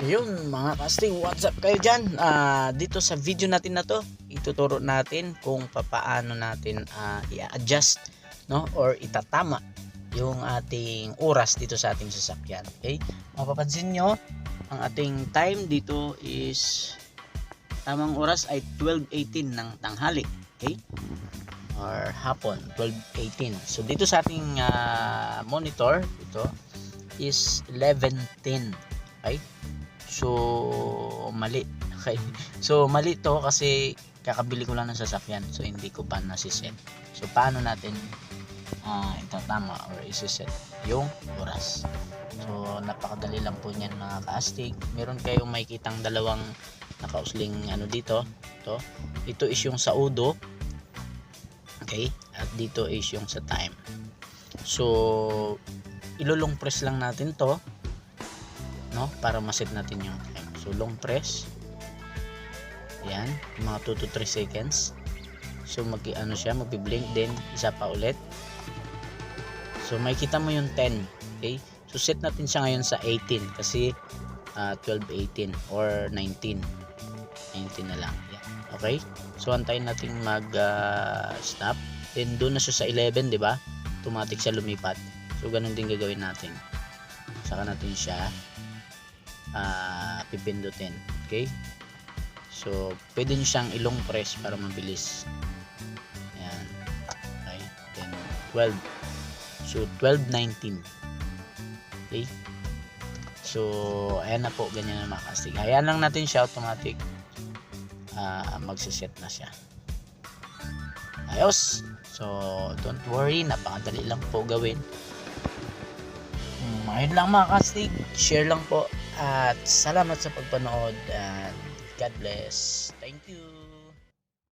Yun mga kastig, what's up kayo dyan? Dito sa video natin na to, ituturo natin kung paano natin i-adjust, no? Or itatama yung ating oras dito sa ating sasakyan. Okay? Mapapansin nyo, ang ating time dito is tamang oras ay 12:18 ng tanghali. Okay? Or hapon, 12:18. So dito sa ating monitor, ito is 11:10. Okay? So mali. Okay. So mali to kasi kakabili ko lang ng sasakyan. So hindi ko pa nasiset. So paano natin itatama or isiset yung oras? So napakadali lang po niyan mga kaastig. Meron kayong makikitang dalawang nakausling dito. Ito is yung sa udo. Okay? At dito is yung sa time. So ilulong press lang natin to, no, para ma-set natin yung time. So long press, yan, mga 2 to 3 seconds. So magbi-blink din, isa pa ulit. So makikita mo yung 10. Okay, so set natin siya ngayon sa 18 kasi 12:18 or 19 na lang. Yan. Okay, so antayin natin mag stop, then doon na siya sa 11, di ba? Automatic siya lumipat. So ganun din gagawin natin, saka natin siya pipindutin. Okay, so pwede nyo siyang ilong press para mabilis. Ayan. Okay, then 12, so 12:19. Okay, so ayan na po, ganyan na makastig. Ayan lang natin siya, automatic magsiset na siya. Ayos. So don't worry, napakadali lang po gawin. Ayun lang mga kastig, share lang po at salamat sa pagpanood and God bless. Thank you.